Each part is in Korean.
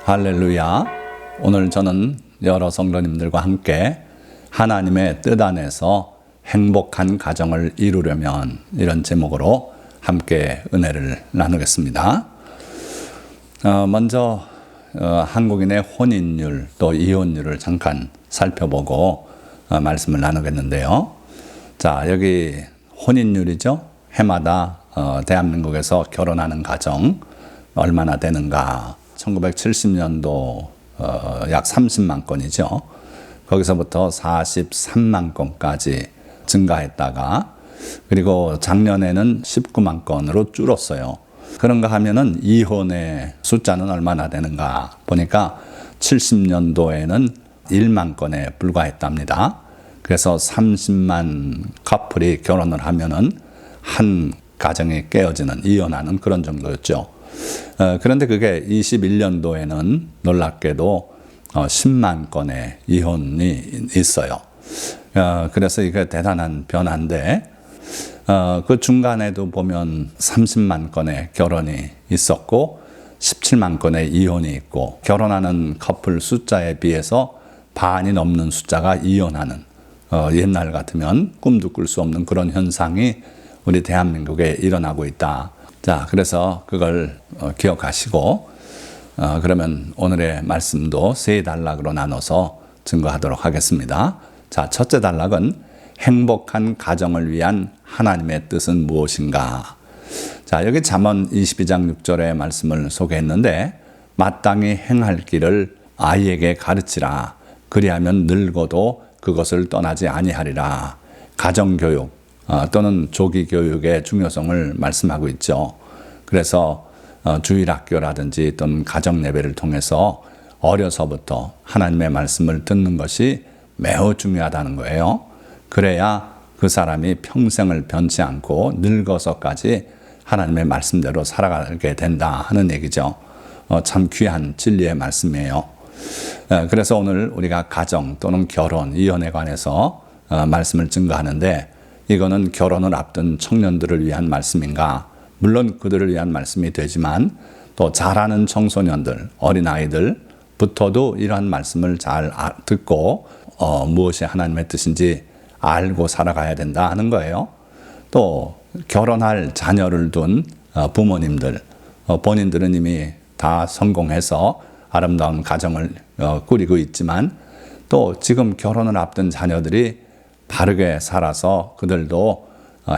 할렐루야. 오늘 저는 여러 성도님들과 함께 하나님의 뜻 안에서 행복한 가정을 이루려면 이런 제목으로 함께 은혜를 나누겠습니다. 먼저 한국인의 혼인율 또 이혼율을 잠깐 살펴보고 말씀을 나누겠는데요. 자, 여기 혼인율이죠. 해마다 대한민국에서 결혼하는 가정 얼마나 되는가. 1970년도 약 30만 건이죠. 거기서부터 43만 건까지 증가했다가 그리고 작년에는 19만 건으로 줄었어요. 그런가 하면은 이혼의 숫자는 얼마나 되는가 보니까 70년도에는 1만 건에 불과했답니다. 그래서 30만 커플이 결혼을 하면은 한 가정이 깨어지는, 이혼하는 그런 정도였죠. 그런데 그게 21년도에는 놀랍게도 10만 건의 이혼이 있어요. 그래서 이게 대단한 변화인데 그 중간에도 보면 30만 건의 결혼이 있었고 17만 건의 이혼이 있고 결혼하는 커플 숫자에 비해서 반이 넘는 숫자가 이혼하는 옛날 같으면 꿈도 꿀 수 없는 그런 현상이 우리 대한민국에 일어나고 있다. 자, 그래서 그걸 기억하시고 그러면 오늘의 말씀도 세 단락으로 나눠서 증거하도록 하겠습니다. 자, 첫째 단락은 행복한 가정을 위한 하나님의 뜻은 무엇인가? 자, 여기 잠언 22장 6절의 말씀을 소개했는데 마땅히 행할 길을 아이에게 가르치라. 그리하면 늙어도 그것을 떠나지 아니하리라. 가정교육 또는 조기교육의 중요성을 말씀하고 있죠. 그래서 주일학교라든지 또는 가정예배를 통해서 어려서부터 하나님의 말씀을 듣는 것이 매우 중요하다는 거예요. 그래야 그 사람이 평생을 변치 않고 늙어서까지 하나님의 말씀대로 살아가게 된다 하는 얘기죠. 참 귀한 진리의 말씀이에요. 그래서 오늘 우리가 가정 또는 결혼, 이혼에 관해서 말씀을 증거하는데 이거는 결혼을 앞둔 청년들을 위한 말씀인가? 물론 그들을 위한 말씀이 되지만 또 자라는 청소년들, 어린아이들부터도 이러한 말씀을 잘 듣고 무엇이 하나님의 뜻인지 알고 살아가야 된다 하는 거예요. 또 결혼할 자녀를 둔 부모님들, 본인들은 이미 다 성공해서 아름다운 가정을 꾸리고 있지만 또 지금 결혼을 앞둔 자녀들이 바르게 살아서 그들도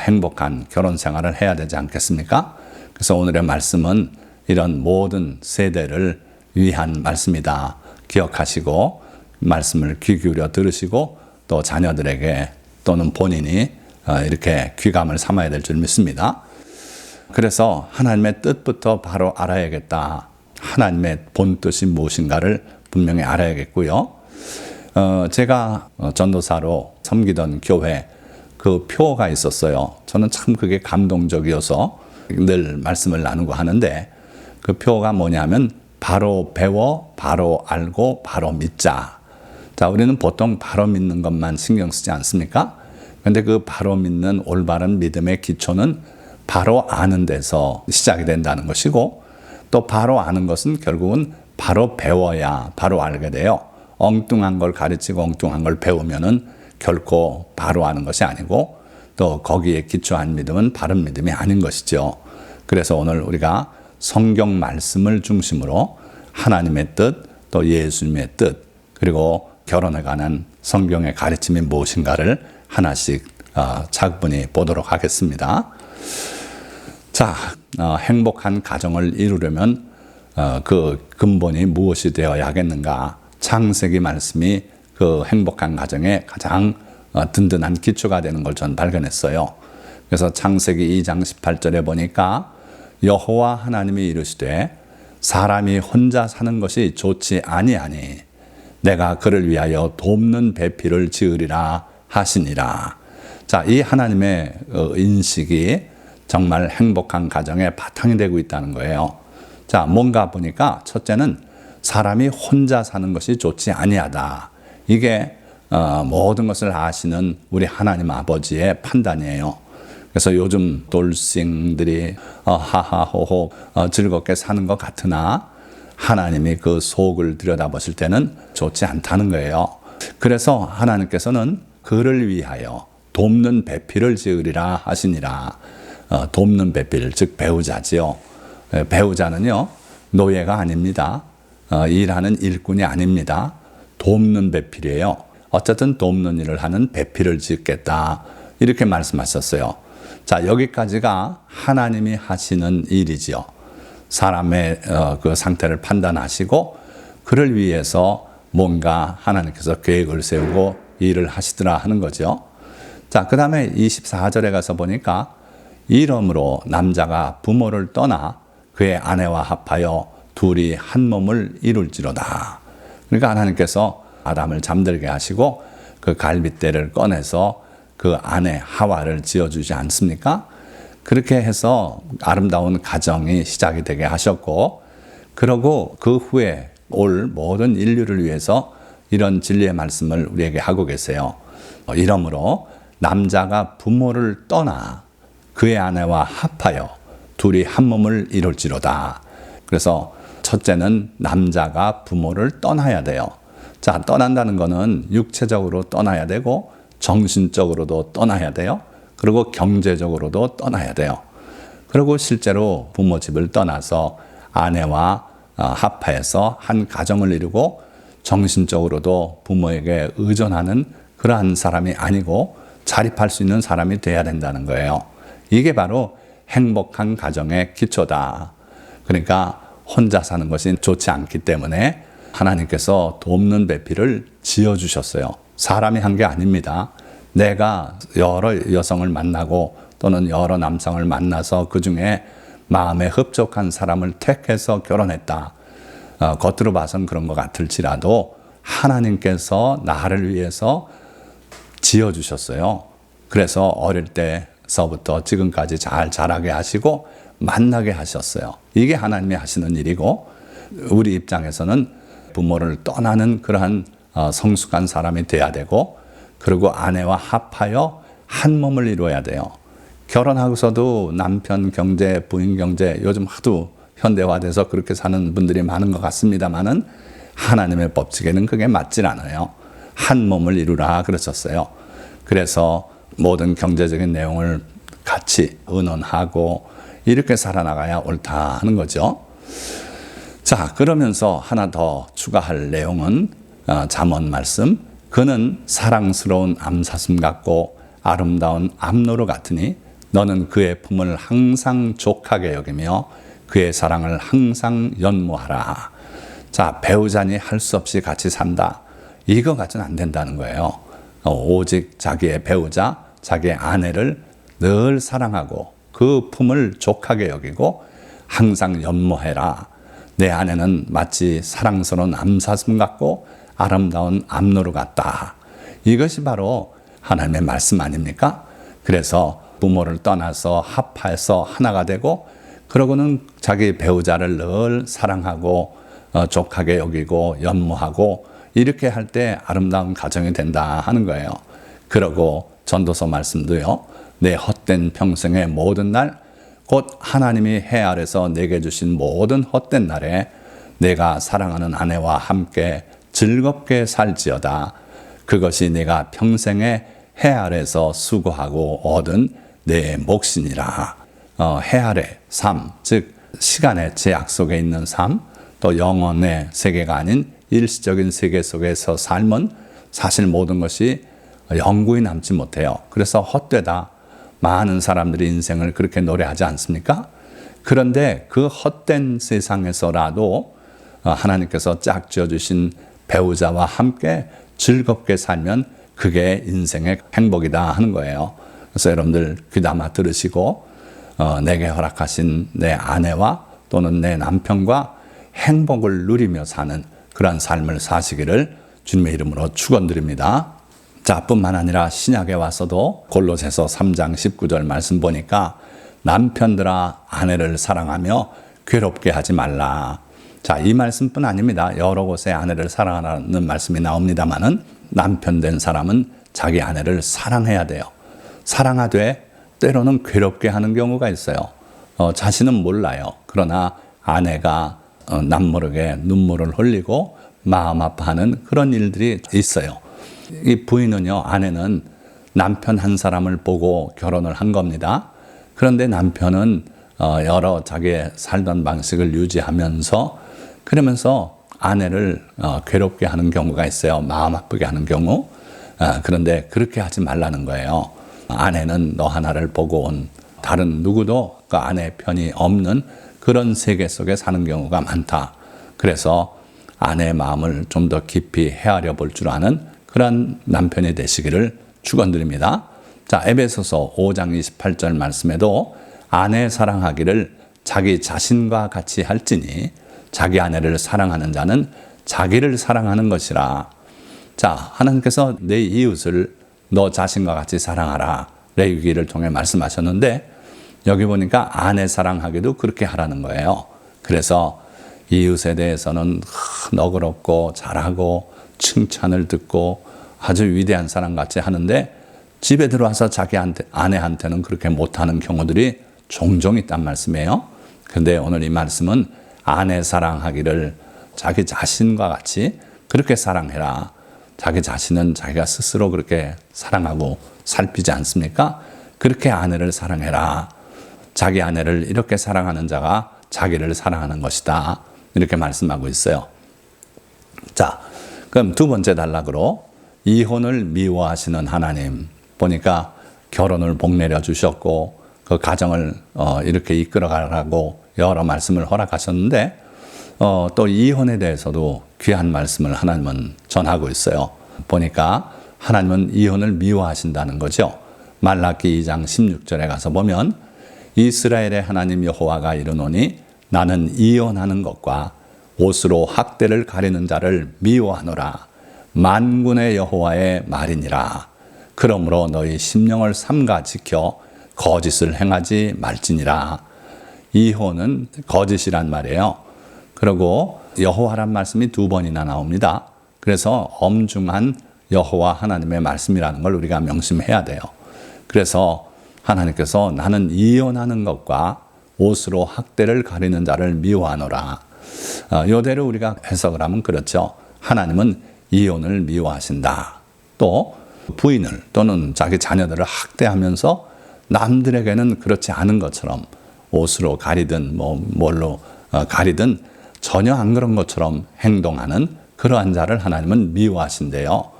행복한 결혼 생활을 해야 되지 않겠습니까? 그래서 오늘의 말씀은 이런 모든 세대를 위한 말씀이다. 기억하시고 말씀을 귀 기울여 들으시고 또 자녀들에게 또는 본인이 이렇게 귀감을 삼아야 될 줄 믿습니다. 그래서 하나님의 뜻부터 바로 알아야겠다. 하나님의 본 뜻이 무엇인가를 분명히 알아야겠고요. 제가 전도사로 섬기던 교회 그 표가 있었어요. 저는 참 그게 감동적이어서 늘 말씀을 나누고 하는데 그 표가 뭐냐면 바로 배워, 바로 알고, 바로 믿자. 자, 우리는 보통 바로 믿는 것만 신경 쓰지 않습니까? 그런데 그 바로 믿는 올바른 믿음의 기초는 바로 아는 데서 시작이 된다는 것이고 또 바로 아는 것은 결국은 바로 배워야 바로 알게 돼요. 엉뚱한 걸 가르치고 엉뚱한 걸 배우면은 결코 바로 아는 것이 아니고 또 거기에 기초한 믿음은 바른 믿음이 아닌 것이죠. 그래서 오늘 우리가 성경 말씀을 중심으로 하나님의 뜻, 또 예수님의 뜻, 그리고 결혼에 관한 성경의 가르침이 무엇인가를 하나씩 차분히 보도록 하겠습니다. 자, 행복한 가정을 이루려면 그 근본이 무엇이 되어야겠는가? 창세기 말씀이 그 행복한 가정에 가장 든든한 기초가 되는 걸 전 발견했어요. 그래서 창세기 2장 18절에 보니까 여호와 하나님이 이르시되 사람이 혼자 사는 것이 좋지 아니하니 내가 그를 위하여 돕는 배필을 지으리라 하시니라. 자, 이 하나님의 인식이 정말 행복한 가정의 바탕이 되고 있다는 거예요. 자, 뭔가 보니까 첫째는 사람이 혼자 사는 것이 좋지 아니하다. 이게 모든 것을 아시는 우리 하나님 아버지의 판단이에요. 그래서 요즘 돌싱들이 하하호호 즐겁게 사는 것 같으나 하나님이 그 속을 들여다보실 때는 좋지 않다는 거예요. 그래서 하나님께서는 그를 위하여 돕는 배필을 지으리라 하시니라. 돕는 배필, 즉 배우자지요. 배우자는요, 노예가 아닙니다. 일하는 일꾼이 아닙니다. 돕는 배필이에요. 어쨌든 돕는 일을 하는 배필을 짓겠다. 이렇게 말씀하셨어요. 자, 여기까지가 하나님이 하시는 일이지요. 사람의 그 상태를 판단하시고 그를 위해서 뭔가 하나님께서 계획을 세우고 일을 하시더라 하는 거죠. 자, 그 다음에 24절에 가서 보니까 이러므로 남자가 부모를 떠나 그의 아내와 합하여 둘이 한 몸을 이룰지로다. 그러니까 하나님께서 아담을 잠들게 하시고 그 갈빗대를 꺼내서 그 아내 하와를 지어주지 않습니까? 그렇게 해서 아름다운 가정이 시작이 되게 하셨고, 그러고 그 후에 올 모든 인류를 위해서 이런 진리의 말씀을 우리에게 하고 계세요. 이러므로 남자가 부모를 떠나 그의 아내와 합하여 둘이 한 몸을 이룰지로다. 그래서 첫째는 남자가 부모를 떠나야 돼요. 자, 떠난다는 것은 육체적으로 떠나야 되고 정신적으로도 떠나야 돼요. 그리고 경제적으로도 떠나야 돼요. 그리고 실제로 부모 집을 떠나서 아내와 합해서 한 가정을 이루고 정신적으로도 부모에게 의존하는 그러한 사람이 아니고 자립할 수 있는 사람이 돼야 된다는 거예요. 이게 바로 행복한 가정의 기초다. 그러니까 혼자 사는 것이 좋지 않기 때문에 하나님께서 돕는 배필을 지어주셨어요. 사람이 한 게 아닙니다. 내가 여러 여성을 만나고 또는 여러 남성을 만나서 그 중에 마음에 흡족한 사람을 택해서 결혼했다. 겉으로 봐선 그런 것 같을지라도 하나님께서 나를 위해서 지어주셨어요. 그래서 어릴 때서부터 지금까지 잘 자라게 하시고 만나게 하셨어요. 이게 하나님이 하시는 일이고, 우리 입장에서는 부모를 떠나는 그러한 성숙한 사람이 돼야 되고, 그리고 아내와 합하여 한 몸을 이루어야 돼요. 결혼하고서도 남편 경제, 부인 경제, 요즘 하도 현대화돼서 그렇게 사는 분들이 많은 것 같습니다만은 하나님의 법칙에는 그게 맞질 않아요. 한 몸을 이루라 그러셨어요. 그래서 모든 경제적인 내용을 같이 의논하고 이렇게 살아나가야 옳다 하는 거죠. 자, 그러면서 하나 더 추가할 내용은 잠언 말씀. 그는 사랑스러운 암사슴 같고 아름다운 암노루 같으니 너는 그의 품을 항상 족하게 여기며 그의 사랑을 항상 연모하라. 자, 배우자니 할 수 없이 같이 산다. 이거 가지고는 안 된다는 거예요. 오직 자기의 배우자, 자기의 아내를 늘 사랑하고 그 품을 족하게 여기고 항상 연모해라. 내 아내는 마치 사랑스러운 암사슴 같고 아름다운 암노루 같다. 이것이 바로 하나님의 말씀 아닙니까? 그래서 부모를 떠나서 합해서 하나가 되고, 그러고는 자기 배우자를 늘 사랑하고 족하게 여기고 연모하고 이렇게 할 때 아름다운 가정이 된다 하는 거예요. 그러고 전도서 말씀도요. 내 헛된 평생의 모든 날, 곧 하나님이 해 아래서 내게 주신 모든 헛된 날에 내가 사랑하는 아내와 함께 즐겁게 살지어다. 그것이 내가 평생에 해 아래서 수고하고 얻은 내 몫이니라. 해 아래 삶, 즉 시간의 제약 속에 있는 삶, 또 영혼의 세계가 아닌 일시적인 세계 속에서 삶은 사실 모든 것이 영구히 남지 못해요. 그래서 헛되다. 많은 사람들이 인생을 그렇게 노래하지 않습니까? 그런데 그 헛된 세상에서라도 하나님께서 짝지어 주신 배우자와 함께 즐겁게 살면 그게 인생의 행복이다 하는 거예요. 그래서 여러분들 귀담아 들으시고 내게 허락하신 내 아내와 또는 내 남편과 행복을 누리며 사는 그러한 삶을 사시기를 주님의 이름으로 축원드립니다. 자, 뿐만 아니라 신약에 와서도 골로새서 3장 19절 말씀 보니까 남편들아 아내를 사랑하며 괴롭게 하지 말라. 자, 이 말씀뿐 아닙니다. 여러 곳에 아내를 사랑하라는 말씀이 나옵니다만은 남편 된 사람은 자기 아내를 사랑해야 돼요. 사랑하되 때로는 괴롭게 하는 경우가 있어요. 자신은 몰라요. 그러나 아내가 남모르게 눈물을 흘리고 마음 아파하는 그런 일들이 있어요. 이 부인은요, 아내는 남편 한 사람을 보고 결혼을 한 겁니다. 그런데 남편은 여러 자기의 살던 방식을 유지하면서 그러면서 아내를 괴롭게 하는 경우가 있어요. 마음 아프게 하는 경우. 그런데 그렇게 하지 말라는 거예요. 아내는 너 하나를 보고 온 다른 누구도 그 아내 편이 없는 그런 세계 속에 사는 경우가 많다. 그래서 아내의 마음을 좀 더 깊이 헤아려 볼 줄 아는 그런 남편이 되시기를 축원드립니다. 자, 에베소서 5장 28절 말씀에도 아내 사랑하기를 자기 자신과 같이 할지니 자기 아내를 사랑하는 자는 자기를 사랑하는 것이라. 자, 하나님께서 내 이웃을 너 자신과 같이 사랑하라. 레위기를 통해 말씀하셨는데 여기 보니까 아내 사랑하기도 그렇게 하라는 거예요. 그래서 이웃에 대해서는 너그럽고 잘하고 칭찬을 듣고 아주 위대한 사람 같이 하는데 집에 들어와서 자기 아내한테는 그렇게 못하는 경우들이 종종 있단 말씀이에요. 그런데 오늘 이 말씀은 아내 사랑하기를 자기 자신과 같이 그렇게 사랑해라. 자기 자신은 자기가 스스로 그렇게 사랑하고 살피지 않습니까? 그렇게 아내를 사랑해라. 자기 아내를 이렇게 사랑하는 자가 자기를 사랑하는 것이다. 이렇게 말씀하고 있어요. 자, 그럼 두 번째 단락으로 이혼을 미워하시는 하나님. 보니까 결혼을 복내려 주셨고 그 가정을 이렇게 이끌어가라고 여러 말씀을 허락하셨는데 또 이혼에 대해서도 귀한 말씀을 하나님은 전하고 있어요. 보니까 하나님은 이혼을 미워하신다는 거죠. 말라기 2장 16절에 가서 보면 이스라엘의 하나님 여호와가 이르노니 나는 이혼하는 것과 옷으로 학대를 가리는 자를 미워하노라. 만군의 여호와의 말이니라. 그러므로 너희 심령을 삼가 지켜 거짓을 행하지 말지니라. 이혼은 거짓이란 말이에요. 그리고 여호와란 말씀이 두 번이나 나옵니다. 그래서 엄중한 여호와 하나님의 말씀이라는 걸 우리가 명심해야 돼요. 그래서 하나님께서 나는 이혼하는 것과 옷으로 학대를 가리는 자를 미워하노라. 이대로 우리가 해석을 하면 그렇죠. 하나님은 이혼을 미워하신다. 또 부인을 또는 자기 자녀들을 학대하면서 남들에게는 그렇지 않은 것처럼 옷으로 가리든 뭘로 가리든 전혀 안 그런 것처럼 행동하는 그러한 자를 하나님은 미워하신대요.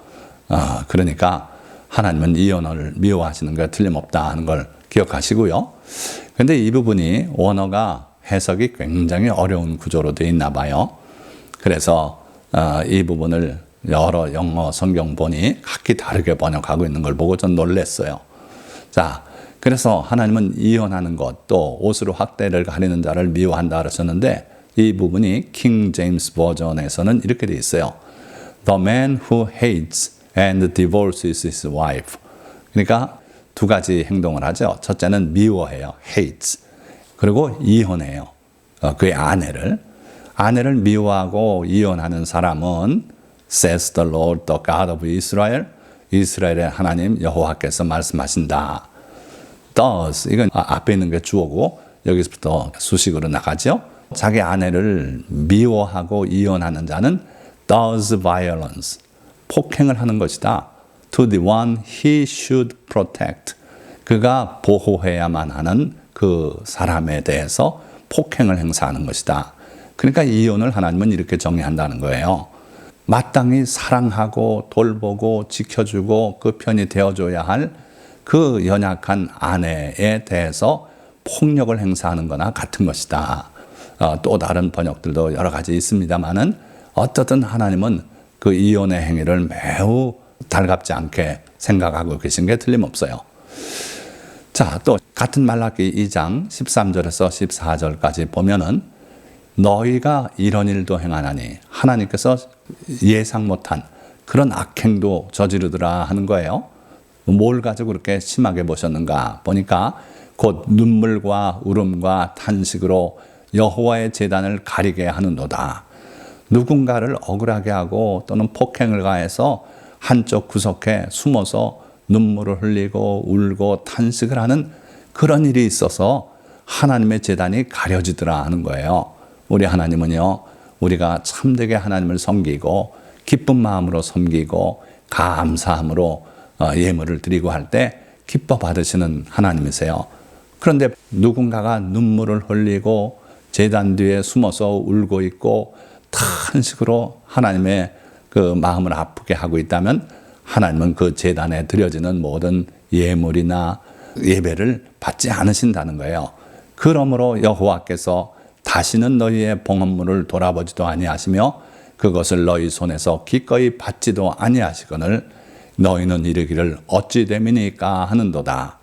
그러니까 하나님은 이혼을 미워하시는 게 틀림없다 하는 걸 기억하시고요. 그런데 이 부분이 원어가 해석이 굉장히 어려운 구조로 되어 있나 봐요. 그래서 이 부분을 여러 영어 성경본이 각기 다르게 번역하고 있는 걸 보고 좀 놀랐어요. 자, 그래서 하나님은 이혼하는 것, 또 옷으로 학대를 가리는 자를 미워한다 그러셨는데 이 부분이 킹 제임스 버전에서는 이렇게 되어 있어요. The man who hates and divorces his wife. 그러니까 두 가지 행동을 하죠. 첫째는 미워해요. hates. 그리고 이혼해요. 그의 아내를 미워하고 이혼하는 사람은 says the Lord, the God of Israel. 이스라엘의 하나님 여호와께서 말씀하신다. does, 이건 앞에 있는 게 주어고 여기서부터 수식으로 나가죠. 자기 아내를 미워하고 이혼하는 자는 does violence, 폭행을 하는 것이다. to the one he should protect. 그가 보호해야만 하는 그 사람에 대해서 폭행을 행사하는 것이다. 그러니까 이혼을 하나님은 이렇게 정의한다는 거예요. 마땅히 사랑하고 돌보고 지켜주고 그 편이 되어줘야 할 그 연약한 아내에 대해서 폭력을 행사하는 거나 같은 것이다. 또 다른 번역들도 여러 가지 있습니다만은 어떻든 하나님은 그 이혼의 행위를 매우 달갑지 않게 생각하고 계신 게 틀림없어요. 자, 또 같은 말라기 2장 13절에서 14절까지 보면은 너희가 이런 일도 행하나니 하나님께서 예상 못한 그런 악행도 저지르더라 하는 거예요. 뭘 가지고 그렇게 심하게 보셨는가 보니까 곧 눈물과 울음과 탄식으로 여호와의 제단을 가리게 하는도다. 누군가를 억울하게 하고 또는 폭행을 가해서 한쪽 구석에 숨어서 눈물을 흘리고 울고 탄식을 하는 그런 일이 있어서 하나님의 제단이 가려지더라 하는 거예요. 우리 하나님은요, 우리가 참되게 하나님을 섬기고 기쁜 마음으로 섬기고 감사함으로 예물을 드리고 할 때 기뻐 받으시는 하나님이세요. 그런데 누군가가 눈물을 흘리고 제단 뒤에 숨어서 울고 있고 탄식으로 하나님의 그 마음을 아프게 하고 있다면 하나님은 그 제단에 드려지는 모든 예물이나 예배를 받지 않으신다는 거예요. 그러므로 여호와께서 다시는 너희의 봉헌물을 돌아보지도 아니하시며 그것을 너희 손에서 기꺼이 받지도 아니하시거늘 너희는 이르기를 어찌 됨이니까 하는도다.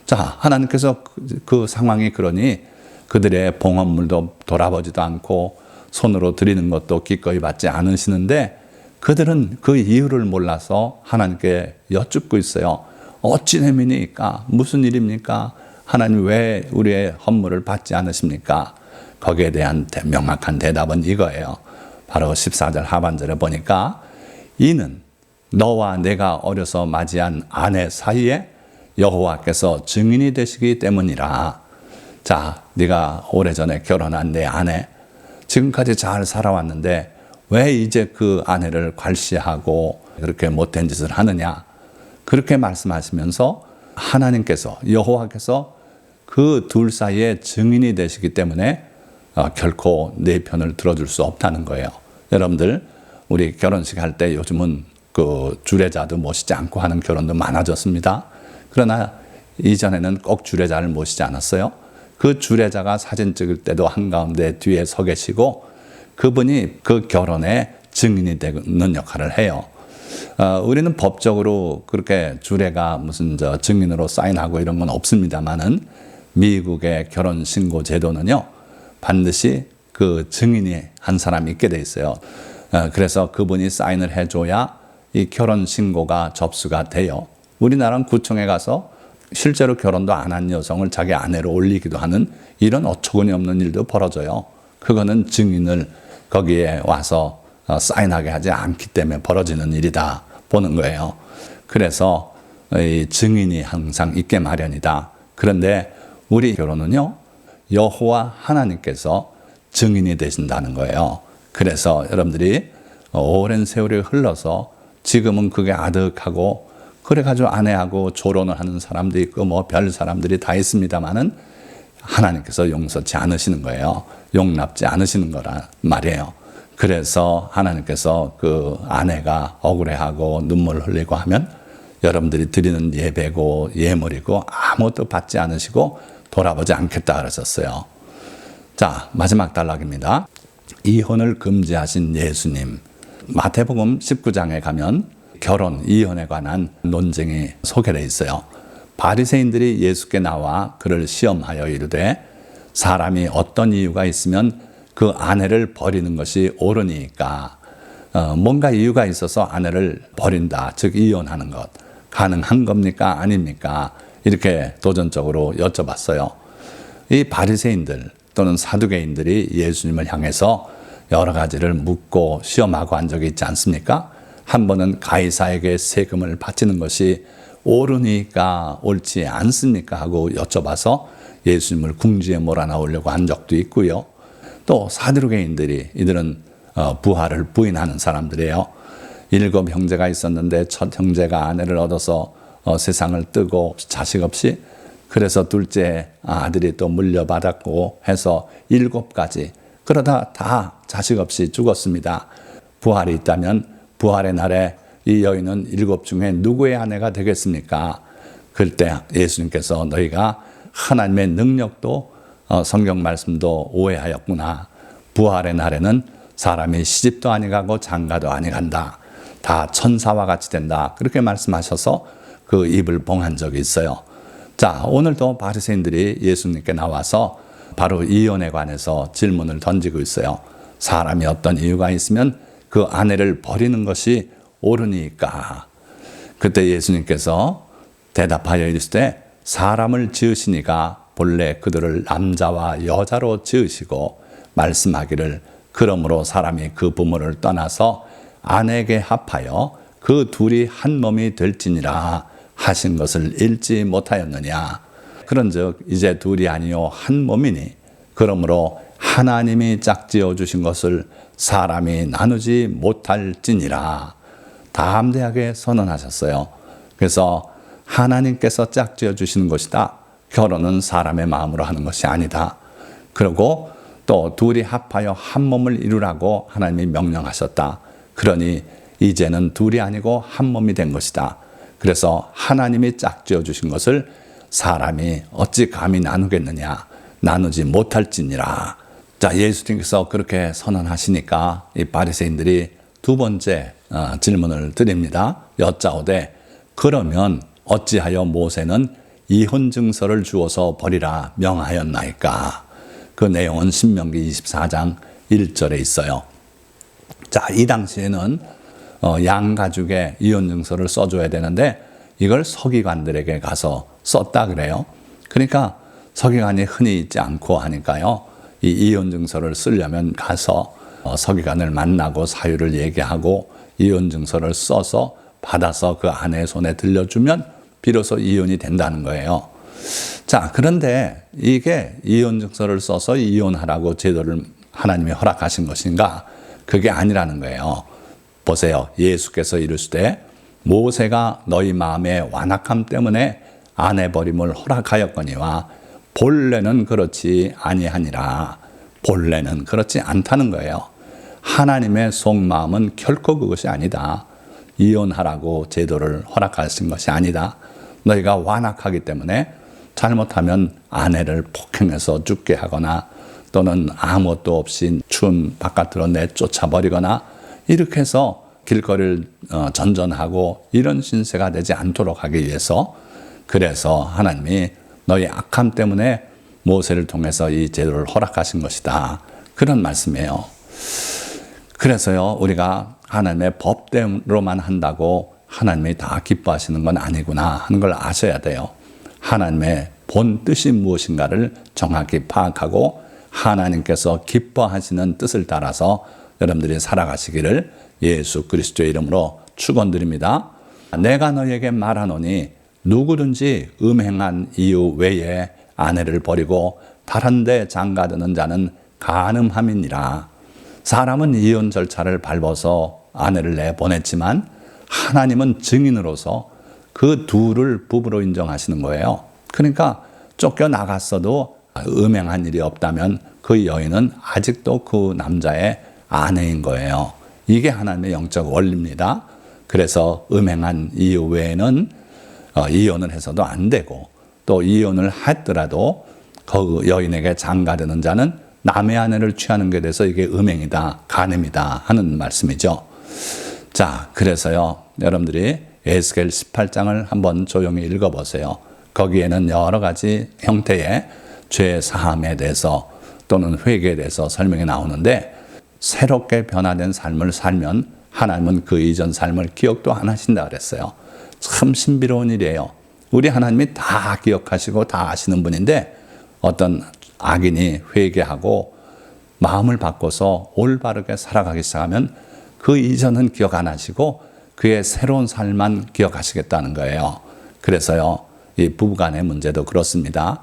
자, 하나님께서 그 상황이 그러니 그들의 봉헌물도 돌아보지도 않고 손으로 드리는 것도 기꺼이 받지 않으시는데 그들은 그 이유를 몰라서 하나님께 여쭙고 있어요. 어찌 됨이니까? 무슨 일입니까? 하나님 왜 우리의 헌물을 받지 않으십니까? 거기에 대한 명확한 대답은 이거예요. 바로 14절 하반절에 보니까 이는 너와 내가 어려서 맞이한 아내 사이에 여호와께서 증인이 되시기 때문이라. 자, 네가 오래전에 결혼한 내 아내, 지금까지 잘 살아왔는데 왜 이제 그 아내를 괄시하고 그렇게 못된 짓을 하느냐? 그렇게 말씀하시면서 하나님께서, 여호와께서 그 둘 사이에 증인이 되시기 때문에 결코 내 편을 들어줄 수 없다는 거예요. 여러분들, 우리 결혼식 할 때 요즘은 그 주례자도 모시지 않고 하는 결혼도 많아졌습니다. 그러나 이전에는 꼭 주례자를 모시지 않았어요. 그 주례자가 사진 찍을 때도 한가운데 뒤에 서 계시고 그분이 그 결혼의 증인이 되는 역할을 해요. 우리는 법적으로 그렇게 주례가 무슨 증인으로 사인하고 이런 건 없습니다만은 미국의 결혼 신고 제도는요, 반드시 그 증인이 한 사람이 있게 돼 있어요. 그래서 그분이 사인을 해줘야 이 결혼 신고가 접수가 돼요. 우리나라는 구청에 가서 실제로 결혼도 안 한 여성을 자기 아내로 올리기도 하는 이런 어처구니 없는 일도 벌어져요. 그거는 증인을 거기에 와서 사인하게 하지 않기 때문에 벌어지는 일이다 보는 거예요. 그래서 이 증인이 항상 있게 마련이다. 그런데 우리 결혼은요, 여호와 하나님께서 증인이 되신다는 거예요. 그래서 여러분들이 오랜 세월이 흘러서 지금은 그게 아득하고 그래가지고 아내하고 조론을 하는 사람도 있고 뭐 별 사람들이 다 있습니다만은 하나님께서 용서치 않으시는 거예요. 용납지 않으시는 거란 말이에요. 그래서 하나님께서 그 아내가 억울해하고 눈물 흘리고 하면 여러분들이 드리는 예배고 예물이고 아무것도 받지 않으시고 돌아보지 않겠다 그러셨어요. 자, 마지막 단락입니다. 이혼을 금지하신 예수님. 마태복음 19장에 가면 결혼, 이혼에 관한 논쟁이 소개되어 있어요. 바리새인들이 예수께 나와 그를 시험하여 이르되 사람이 어떤 이유가 있으면 그 아내를 버리는 것이 옳으니까, 뭔가 이유가 있어서 아내를 버린다, 즉 이혼하는 것 가능한 겁니까? 아닙니까? 이렇게 도전적으로 여쭤봤어요. 이 바리새인들 또는 사두개인들이 예수님을 향해서 여러 가지를 묻고 시험하고 한 적이 있지 않습니까? 한 번은 가이사에게 세금을 바치는 것이 옳으니까 옳지 않습니까? 하고 여쭤봐서 예수님을 궁지에 몰아넣으려고 한 적도 있고요. 또 사두개인들이, 이들은 부활을 부인하는 사람들이에요. 7 형제가 있었는데 첫 형제가 아내를 얻어서 세상을 뜨고 자식 없이, 그래서 둘째 아들이 또 물려받았고 해서 7가지, 그러다 다 자식 없이 죽었습니다. 부활이 있다면 부활의 날에 이 여인은 7 중에 누구의 아내가 되겠습니까? 그때 예수님께서 너희가 하나님의 능력도 성경 말씀도 오해하였구나. 부활의 날에는 사람이 시집도 아니가고 장가도 아니간다. 다 천사와 같이 된다. 그렇게 말씀하셔서 그 입을 봉한 적이 있어요. 자, 오늘도 바리새인들이 예수님께 나와서 바로 이혼에 관해서 질문을 던지고 있어요. 사람이 어떤 이유가 있으면 그 아내를 버리는 것이 옳으니까. 그때 예수님께서 대답하여 이르시되 사람을 지으시니가 본래 그들을 남자와 여자로 지으시고 말씀하기를 그러므로 사람이 그 부모를 떠나서 아내에게 합하여 그 둘이 한 몸이 될지니라 하신 것을 읽지 못하였느냐. 그런즉 이제 둘이 아니요 한 몸이니 그러므로 하나님이 짝지어 주신 것을 사람이 나누지 못할지니라 담대하게 선언하셨어요. 그래서 하나님께서 짝지어 주시는 것이다. 결혼은 사람의 마음으로 하는 것이 아니다. 그리고 또 둘이 합하여 한 몸을 이루라고 하나님이 명령하셨다. 그러니 이제는 둘이 아니고 한 몸이 된 것이다. 그래서 하나님이 짝지어 주신 것을 사람이 어찌 감히 나누겠느냐. 나누지 못할지니라. 자, 예수님께서 그렇게 선언하시니까 이 바리새인들이 두 번째 질문을 드립니다. 여짜오되 그러면 어찌하여 모세는 이혼 증서를 주어서 버리라 명하였나이까? 그 내용은 신명기 24장 1절에 있어요. 자, 이 당시에는 양 가족의 이혼 증서를 써줘야 되는데 이걸 서기관들에게 가서 썼다 그래요. 그러니까 서기관이 흔히 있지 않고 하니까요. 이 이혼 증서를 쓰려면 가서 서기관을 만나고 사유를 얘기하고 이혼 증서를 써서 받아서 그 아내의 손에 들려주면 비로소 이혼이 된다는 거예요. 자, 그런데 이게 이혼 증서를 써서 이혼하라고 제도를 하나님이 허락하신 것인가? 그게 아니라는 거예요. 보세요. 예수께서 이르시되 모세가 너희 마음의 완악함 때문에 아내 버림을 허락하였거니와 본래는 그렇지 아니하니라. 본래는 그렇지 않다는 거예요. 하나님의 속마음은 결코 그것이 아니다. 이혼하라고 제도를 허락하신 것이 아니다. 너희가 완악하기 때문에 잘못하면 아내를 폭행해서 죽게 하거나 또는 아무것도 없이 추운 바깥으로 내쫓아버리거나 이렇게 해서 길거리를 전전하고 이런 신세가 되지 않도록 하기 위해서 그래서 하나님이 너희 악함 때문에 모세를 통해서 이 제도를 허락하신 것이다. 그런 말씀이에요. 그래서요, 우리가 하나님의 법대로만 한다고 하나님이 다 기뻐하시는 건 아니구나 하는 걸 아셔야 돼요. 하나님의 본 뜻이 무엇인가를 정확히 파악하고 하나님께서 기뻐하시는 뜻을 따라서 여러분들이 살아가시기를 예수 그리스도의 이름으로 축원드립니다. 내가 너에게 말하노니 누구든지 음행한 이유 외에 아내를 버리고 다른 데 장가드는 자는 간음함이니라. 사람은 이혼 절차를 밟아서 아내를 내보냈지만 하나님은 증인으로서 그 둘을 부부로 인정하시는 거예요. 그러니까 쫓겨나갔어도 음행한 일이 없다면 그 여인은 아직도 그 남자의 아내인 거예요. 이게 하나님의 영적 원리입니다. 그래서 음행한 이유 외에는 이혼을 해서도 안 되고 또 이혼을 했더라도 그 여인에게 장가드는 자는 남의 아내를 취하는 것에 대해서 이게 음행이다, 간음이다 하는 말씀이죠. 자, 그래서요, 여러분들이 에스겔 18장을 한번 조용히 읽어보세요. 거기에는 여러 가지 형태의 죄 사함에 대해서 또는 회개에 대해서 설명이 나오는데 새롭게 변화된 삶을 살면 하나님은 그 이전 삶을 기억도 안 하신다 그랬어요. 참 신비로운 일이에요. 우리 하나님이 다 기억하시고 다 아시는 분인데 어떤 악인이 회개하고 마음을 바꿔서 올바르게 살아가기 시작하면 그 이전은 기억 안 하시고 그의 새로운 삶만 기억하시겠다는 거예요. 그래서요, 이 부부간의 문제도 그렇습니다.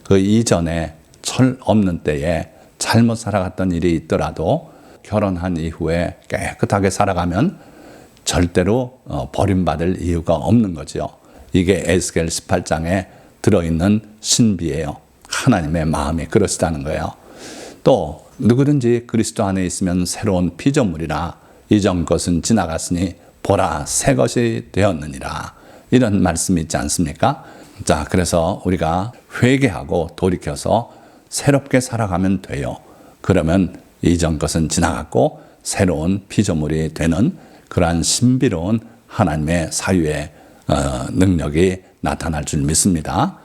그 이전에 철 없는 때에 잘못 살아갔던 일이 있더라도 결혼한 이후에 깨끗하게 살아가면 절대로 버림받을 이유가 없는 거죠. 이게 에스겔 18장에 들어있는 신비예요. 하나님의 마음이 그러시다는 거예요. 또 누구든지 그리스도 안에 있으면 새로운 피조물이라 이전 것은 지나갔으니 보라 새 것이 되었느니라. 이런 말씀이 있지 않습니까? 자, 그래서 우리가 회개하고 돌이켜서 새롭게 살아가면 돼요. 그러면 이전 것은 지나갔고 새로운 피조물이 되는 그러한 신비로운 하나님의 사유의 능력이 나타날 줄 믿습니다.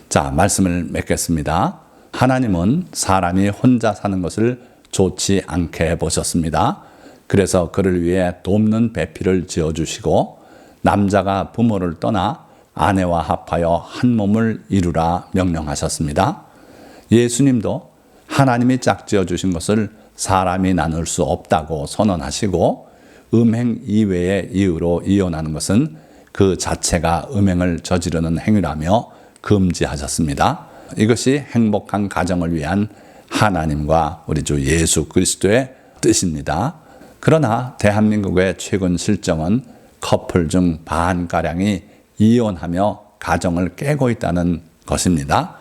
자, 말씀을 맺겠습니다. 하나님은 사람이 혼자 사는 것을 좋지 않게 보셨습니다. 그래서 그를 위해 돕는 배필을 지어주시고 남자가 부모를 떠나 아내와 합하여 한 몸을 이루라 명령하셨습니다. 예수님도 하나님이 짝지어 주신 것을 사람이 나눌 수 없다고 선언하시고 음행 이외의 이유로 이혼하는 것은 그 자체가 음행을 저지르는 행위라며 금지하셨습니다. 이것이 행복한 가정을 위한 하나님과 우리 주 예수 그리스도의 뜻입니다. 그러나 대한민국의 최근 실정은 커플 중 반가량이 이혼하며 가정을 깨고 있다는 것입니다.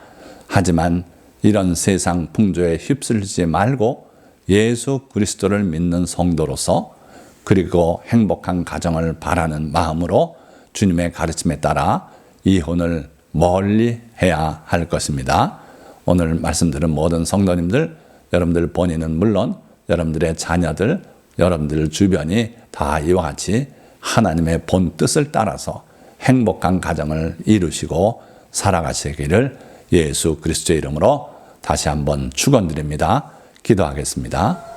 하지만 이런 세상 풍조에 휩쓸리지 말고 예수 그리스도를 믿는 성도로서 그리고 행복한 가정을 바라는 마음으로 주님의 가르침에 따라 이혼을 멀리 해야 할 것입니다. 오늘 말씀드린 모든 성도님들, 여러분들 본인은 물론 여러분들의 자녀들, 여러분들 주변이 다 이와 같이 하나님의 본 뜻을 따라서 행복한 가정을 이루시고 살아가시기를 예수 그리스도의 이름으로 다시 한번 축원드립니다. 기도하겠습니다.